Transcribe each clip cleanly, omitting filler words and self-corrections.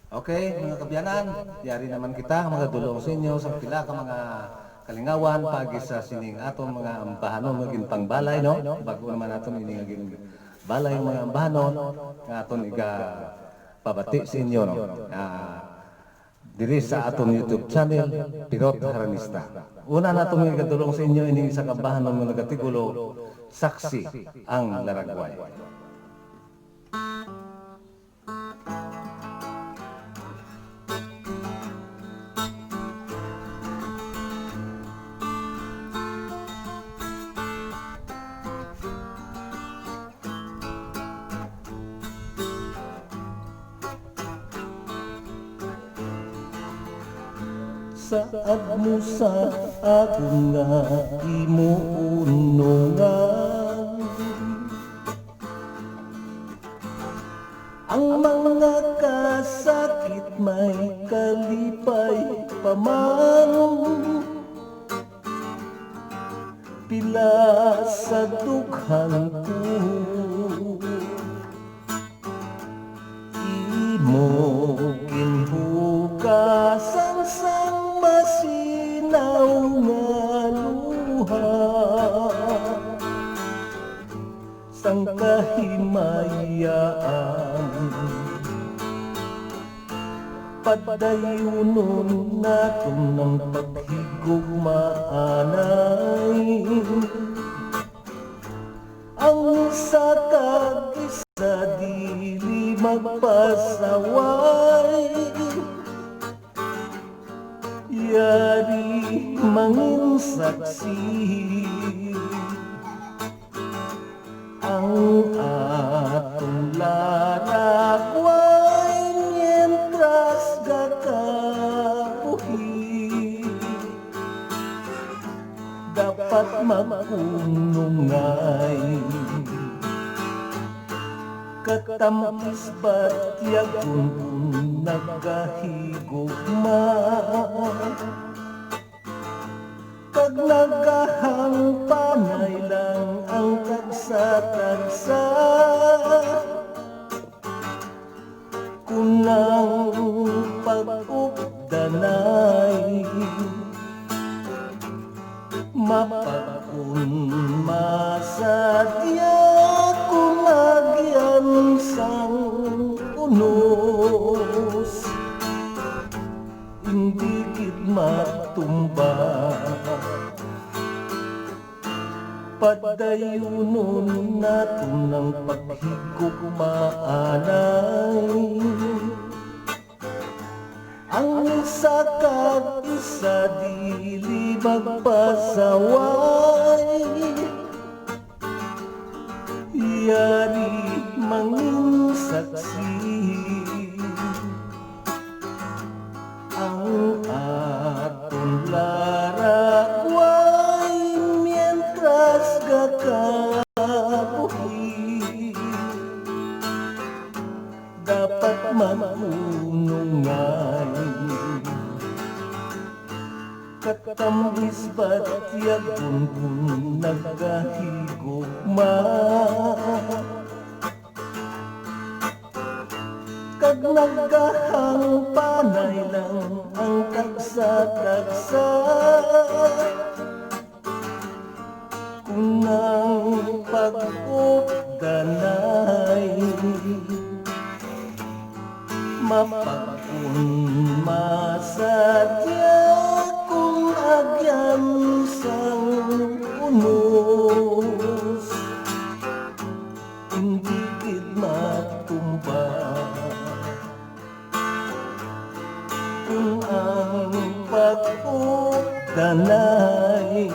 Okay, mga kabyanan, yari naman kita mga dulong sa inyo sa pila ka mga kalingawan pagi sa sining aton mga ambahanon maging pangbalay no. Bago naman aton ini ngaging balay ng mga ambahanon nga aton iga pabati sa inyo no. Diri sa aton YouTube channel Pirot Haranista. Una naton nga dulong sa inyo ini sa kabahanon nga nagatigulo saksi ang Laragway. Saad mo sa akong nga imuunungan ang mga kasakit may kalipay paman pila sa dughan ko imo kinhugasan sang masinaw nga luha sang kahimayaan padayunon naton ng paghigugmaanay ang isa kag isa dili magpasaway yari mangin saksi ang atong laragway mientras gakabuhi dapat magpunungay katamis batyag kung nagahigugma kag nagahang panay lang ang tagsa-tagsa kunang pag-ugdanay mapagkunma sadya kung agyan sang unos hindi gid matumba padayunon naton ng paghigugmaanay ang isa kag isa dili magpasaway yari mangin saksi ang aton laragway mientras gakabuhi dapat manunungay katambis batyag kung nagahigugma kag nagahang panay lang ang tagsa-tagsa kunang pag-ugdanay mapagkunma sadya kung agyan sang unos hindi gid matumba kung ang pag-ugdanay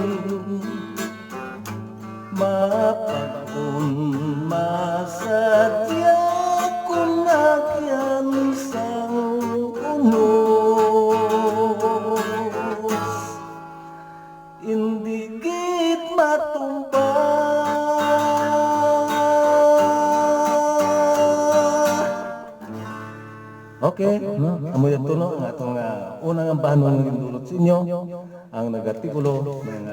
mapagkunma sadya kung agyan sang unos hindi gid matumba. Okay, no? Amoy ito no, ang atong unang ambahanon ng dulot sa inyo, ang nagatikulo ng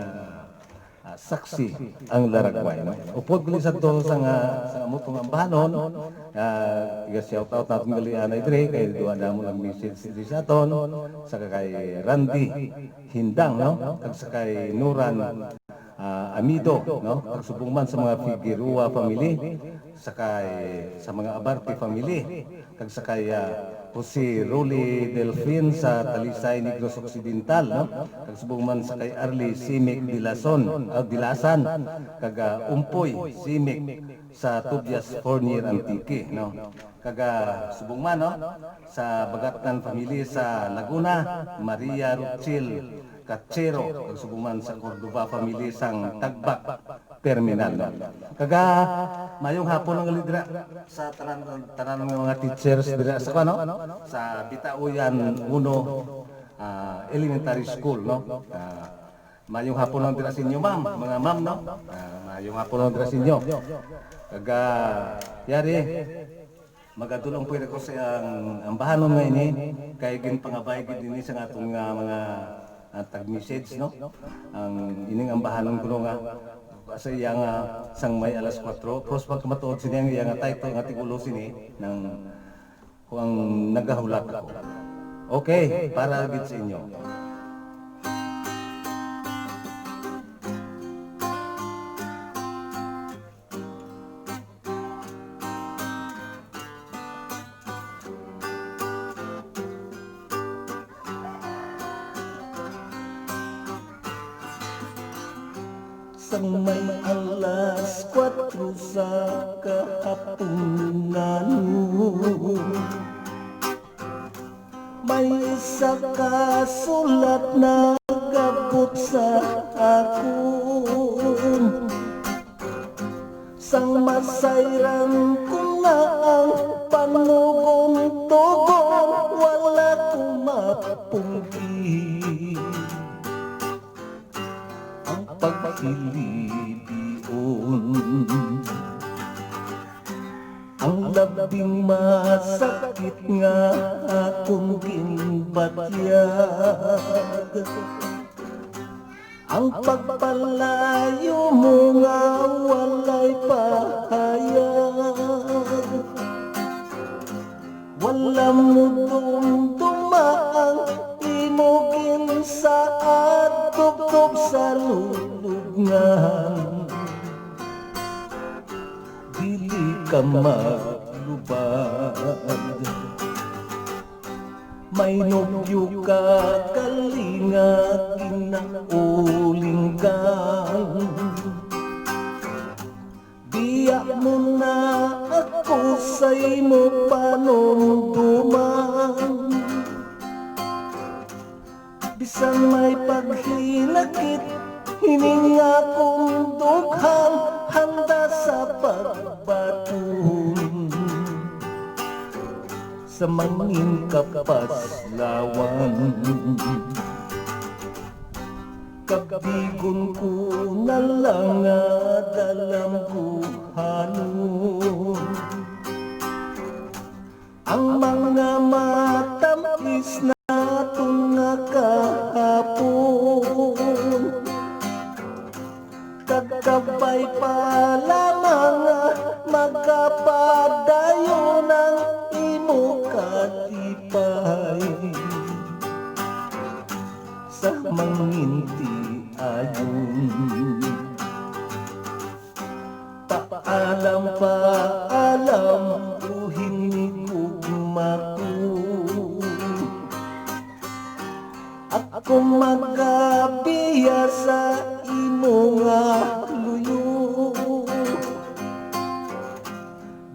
saksi ang laragway, no? Upod gali sa to sa amotong ambahanon, iga shout out natin gali anay dire kay duha na mo lang message di sa aton sa kay Randy Hindang, no? Kag sa kay Nuran Amido, no? Pagsubong man sa mga Figueroa family, sa mga Abarte family, kag sa kay Jose Roli Delfin sa Talisay Negros Occidental, no? Kag subong man sa kay Arlie Simic Dilasan, kag Umpoy Simic sa Tobias Fournier Antique, no? Kag subong man, no? Sa Bagatan family sa Laguna, Maria Ruchil Kachero, kagsuguman sa Cordova family sang Tagbak Terminal. Kaga mayong hapon ang lidra sa tanan ng mga teachers dira sa kano sa Bitauyan 1 Elementary School, no. Mayong hapon ang dira sa inyo, ma'am, mga ma'am, no. Mayong hapon ang dira sa inyo. Kaga yari magadulong po ko sa ang bahanon nga ini kay ginpangabay gid dinhi sa atong mga tag-message, no? Ang ining ambahanon ko nga sa iya nga sang may alas 4 pros pagkamatuod sini ang iya nga title nga tigulo sini ng kung nagahulak ako. Okay, para gid sa inyo. Sang may alas 4 sa kahapunan, may isa ka sulat na gabot sa akon. Sang masayran ko na ang panugong-tugong, wala kong mapunggi ang pagkilibion. Ang labing masakit nga akong ginbatyag, ang pagpalayo mo nga walay pahayag. Wala mo dumdumaang imugin sa adtog sa lulubngan. Dili ka maglubad, may nobyo ka kalinga ginauling kan. Biya mo na ako sa imo panumduman, bisan may paghinakit hininga kong dughan, handa sa pagbatun sa mangin kapaslawan. Kabigon ko na lang nga dalam buhanon, ang mga matamis na itong nakahapon. Kagkabay pa lamang magkapadayo ng imo katipay sa manginti ayon. Paalam uhin ugmaku, ako magabiya sa imo nga luyo.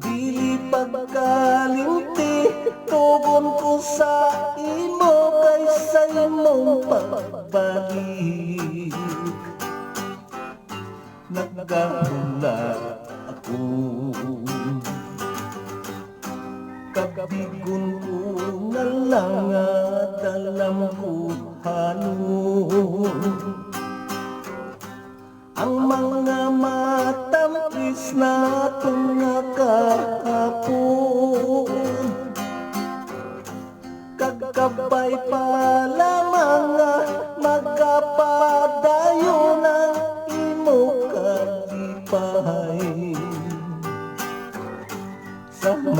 Dili pagkalimti tugon ko sa imo kaysa imong pagbalik. Nagahula ako, kabigon ko na lang dalam buhanon, ang mga matamis na itong nakahapon. Kagkabay pa lamang magkapadayo ng imo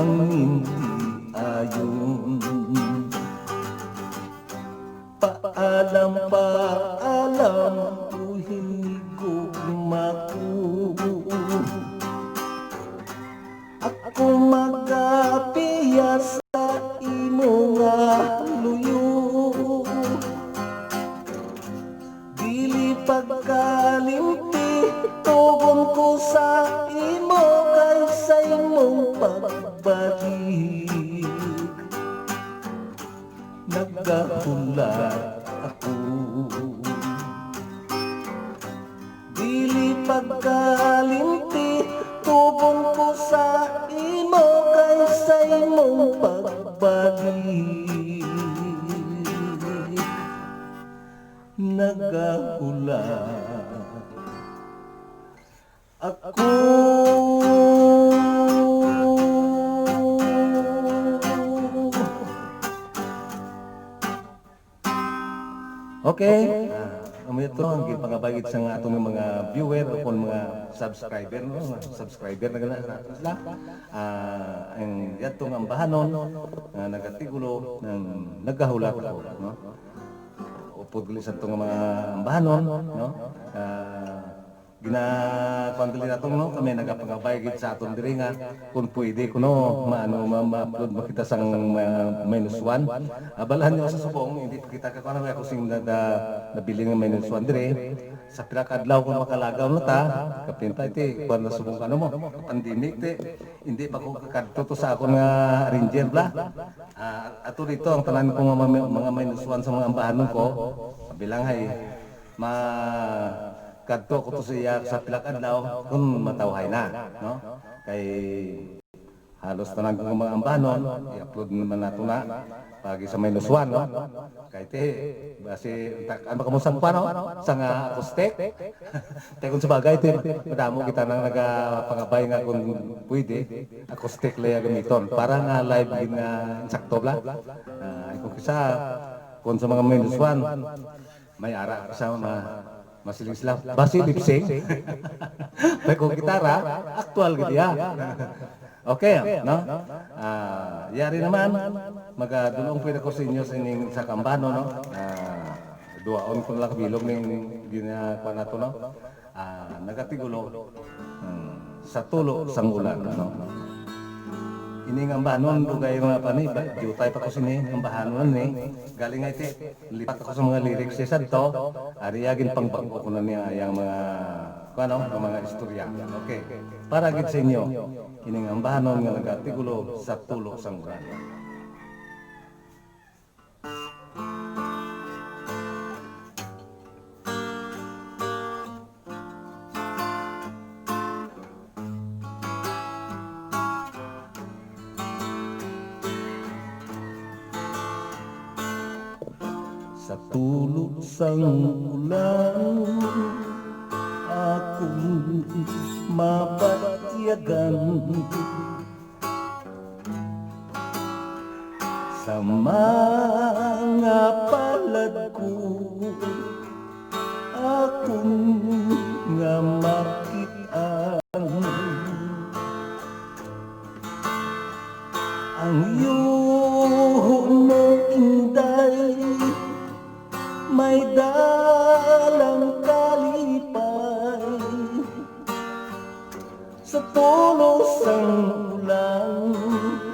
manginti ayon. Paalam, paalam, hinigugma ko. Ako magapiya sa imo nga luyo. Dili pagkalimti, tugon ko sa imo kay sa imong pagbalik. Nagahulat ako, dili pagkalimti, tugon ko sa imo kay sa imong pagbalik. Nagahulat ako. Okay. Ito ang pangabagit sa nga atong mga viewer o kung mga subscriber, no? Subscriber na gana natin sila. Ang yatong ambahanon na nagatigulo ng nagahulat ko, no? Upod gali sa itong mga ambahanon, no? Ginapandali natin, no? Kami nagapangabagit sa atong diri nga kung pwede kuno ma-upload makita sa -1. Abalahan niyo sa subong, hindi pa kita kakana ako sing nabili ng -1 dire. Sa pila ka adlaw kung makalagaw na ta, kapinta iti kuan na subong kano mo. Pandemic ti, hindi pa ko kakadto to sa akon nga ranger bla. Ato dito ang tanan ko mga -1 sa mga ambahanon ko. Bilang hay kadto ko to siya sa pila ka adlaw kung matawhay na, no? Kay halos tanan ko mga ambahanon, i-upload naman nato na pagi sa -1, no? Kay te basi ano ka mo sang pano sang acoustic. Te kung sabagay te madamo kita nang nagapangabay nga kung pwede acoustic laya gamiton para nga live din nga insakto bla. Kung kisa kung sa mga -1 may ara sa masiling sila basi lip-sync. Pero kung gitara aktual gid ya. Okay, no? Yari naman magadulong pwede ko sa inyo sa ining sa kambano, no? Duaon ko lang bilog ning ginagawa nato, no? Nagatigulo sa tulo sang ulan, no? Ining ambahanon dugay mga pani jutay pa ko sini ambahanon ni galing nga iti lipat ako sa mga lyrics sa to ariyagin pangbangko ko na niya yang mga kuno mga istorya. Okay, para gid sa inyo ining ambahanon nga nagatigulo sa tulo sang ulan. Sa tulog sang ulan, akong mapatyagan. Sa mga palad ko, akong nga makitaan. Ang iyong mong inday may dalang kalipay. Sa tulos ang ulan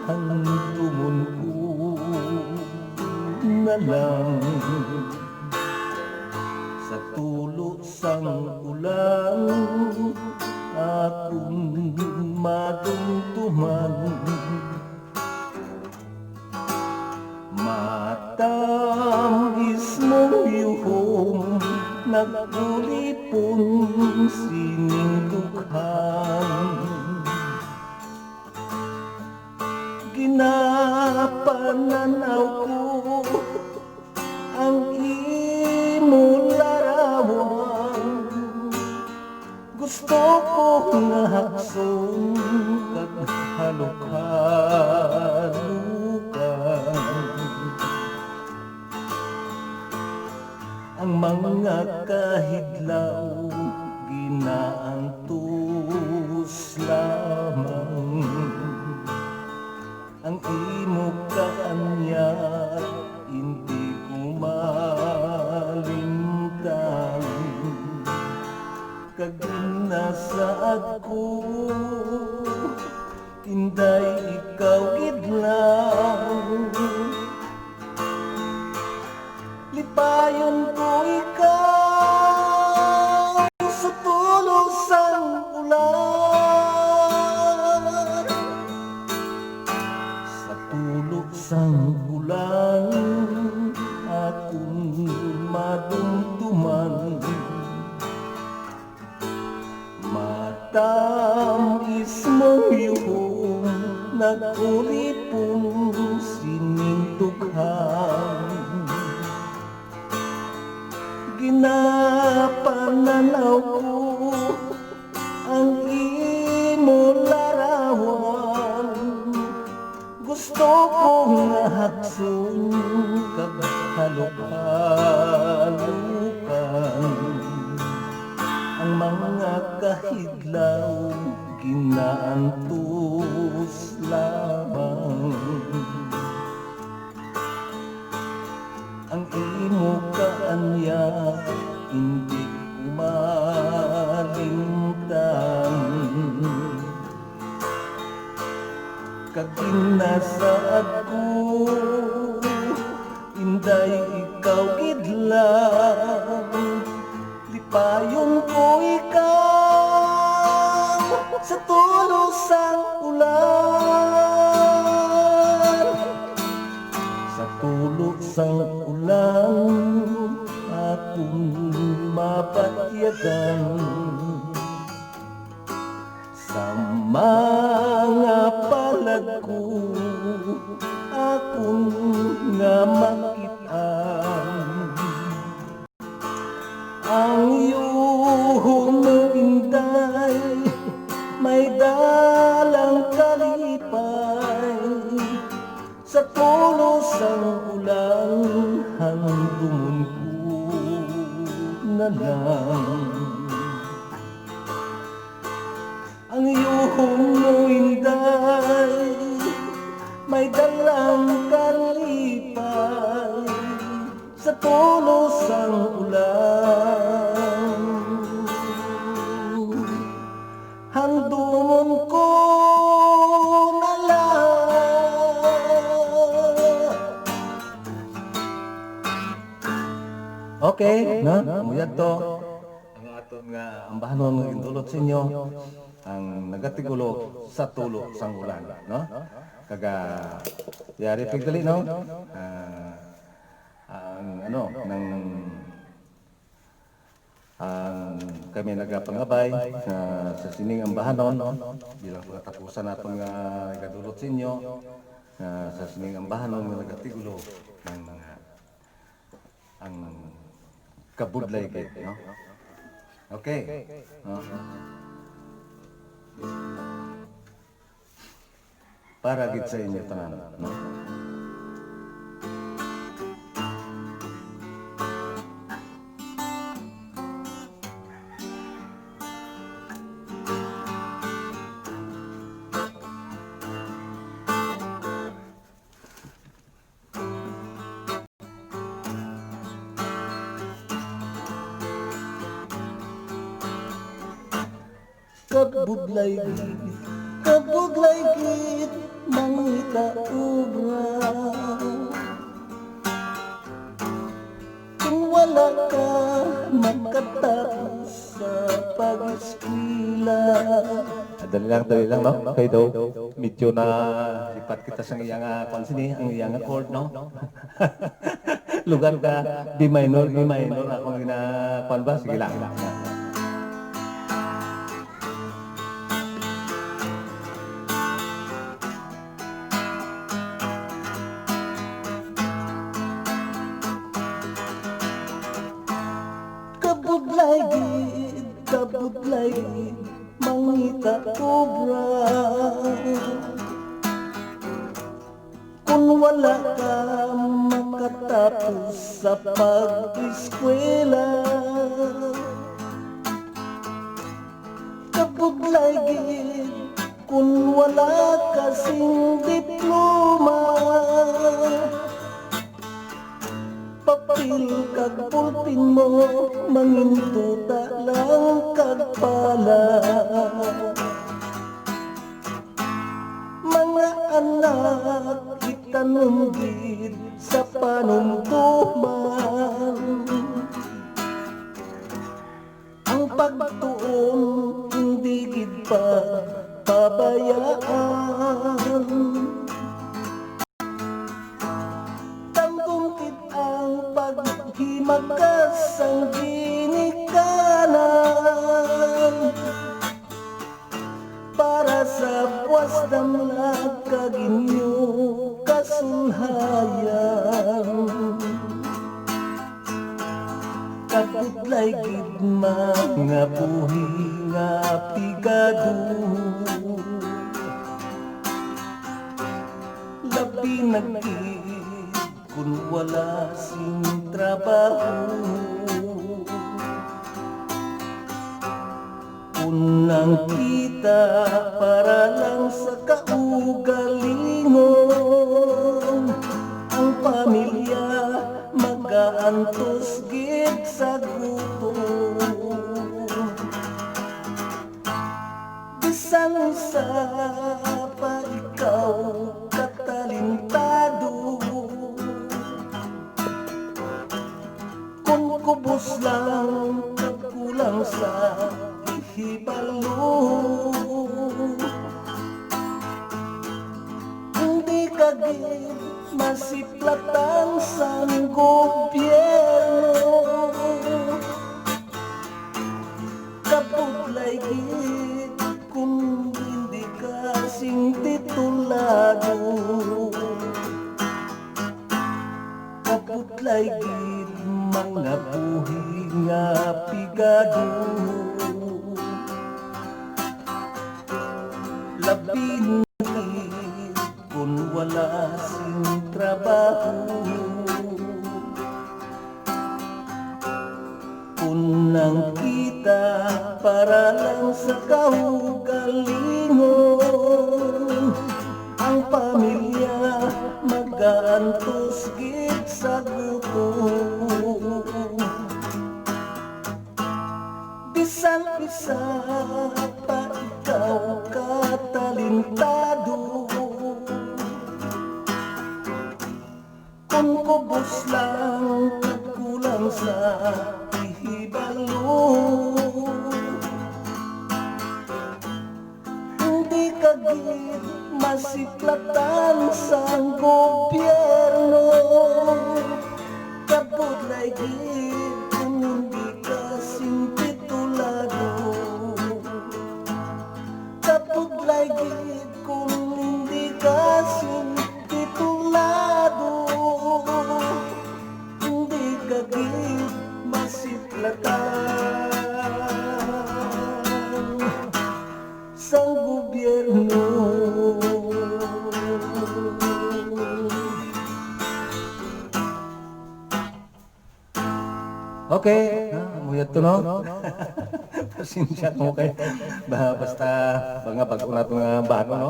hantumon ko na lang. Sa tulos ang ulan akong madumduman. Matamis mong yuhong nagulipon sining dukhan. Ginapananaw ko ang imo larawan. Gusto ko nga hakson kag halok-halokan. Ang mga kahidlaw ginaantos lamang. sang ulan akong madumduman, matamis mong yuhong nag-uripong sinintughan. Ginapananaw ko ang imo larawan, gusto kong hakson kag halok-halokan. Ang mga kahidlaw ginaantos lamang, ang imo kaanya hindi ko malimtan. Kag ginasaad ko inday ikaw gidlang, lipayon ko ikaw sa tulos sang ulan. Sa tulo sang ulan akong mapatyagan, sa mga palad ko akong nga makitaan. Ang iyong inday may dalang kalipay, sa tulos ang ulan handumon ko na lang. Ang iyong inday may dalang kalipay, sa tulos ang ulan handumon ko na lang. Okay, no? Muyad to ang aton nga ambahanon nga indulot sa inyo, ang nagatigulo sa tulo sang ulan, no? Kaga yari pigdali, no? Ang ano nang kami nagapangabay sa sining ambahanon, no? Bilang pagkatapusan naton nga igadulot sa inyo sa sining ambahanon nga nagatigulo ng mga ang kabudlay kay, no? Okay. No? Para gid sa inyo tanan, no? kabudlay gid mangita ubra, kung wala ka makatapos sa pag-eskwela. Dali lang, no? Kay daw medyo na lipat kita sa iyang kwan sini, ang iyang chord, no? Lugar ka B minor akong ginakwan ba? Sige lang. Kabudlay gid mangita obra, kung wala ka makatapos sa pag-eskwela. Kabudlay gid kung wala kasing diploma, papel kag pulpin mo mangintuta lang kag pala. Mga anak itanong gid sa panumduman, ang pagtuon hindi gid pa pabayaan. himagas ang ginikanan para sa buwas damlag kaginyo kasunhayan. Kaputlay gid mga buhi nga pigado, labi nagkid kung wala sing trabaho. Unang kita para lang sa kaugalingon, ang pamilya mag-aantos gid sa gutom. Bisan sa pa ikaw katalintado, kung kubos lang kulang sa ihibalo, hindi ka gid masiplatan sa gobyerno. Kaputlay gid kung hindi ka sing titulado. Kaputlay gid mga buhi nga pigado, labi nagkid kung wala sing trabaho. Unang kita para lang sa kaugalingon, ang pamilya mag-aantos gid sa gutom. Bisan-bisa pa ikaw katalintado, kung kubos lang kulang sa ihibalo, hindi ka gid masiplatan sa gobyerno. Kaputlay gid kung hindi ka sing titulado. Kaputlay gid kung hindi ka sing titulado, hindi ka gid masiplatan sa gobyerno. Okay, muyat to no? Pasensya mo kay basta mga bago na itong bago no?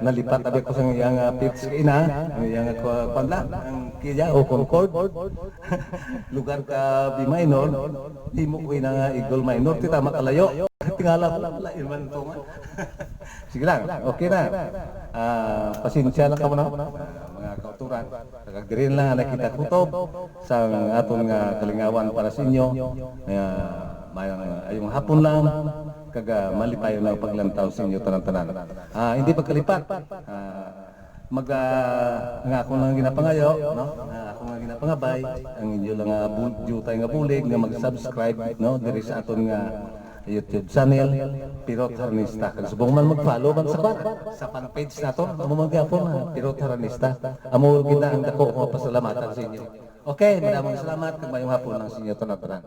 Nalipat abi ko sa iyang pits ina, iyang kwanla, ang kaya o Concord. Lugar ka bi minor, di mo ko na Eagle minor, tita makalayo. Tingala ko lain man to nga. Sige lang, okay na. Pasensya lang ka mo na. Mga kauturan, nagagdirin lang nakita kutob sa atong kalingawan para sa inyo. Ayong hapon lang, kaga malipayo na paglantaw sa inyo tanan-tanan. Hindi pagkalipat. Nga ako lang ginapangayo, no? Ako nga ginapangabay, ang inyo lang jutay nga bulig nga mag-subscribe, no? Diri sa aton nga YouTube channel Pirot Harnista. Kung subong man mag-follow man sa fan page nato, amo man gyapon Pirot Harnista. Amo kita ang dako ko pasalamatan sa inyo. Okay, maraming salamat kag mayong hapon lang sa inyo tanan-tanan.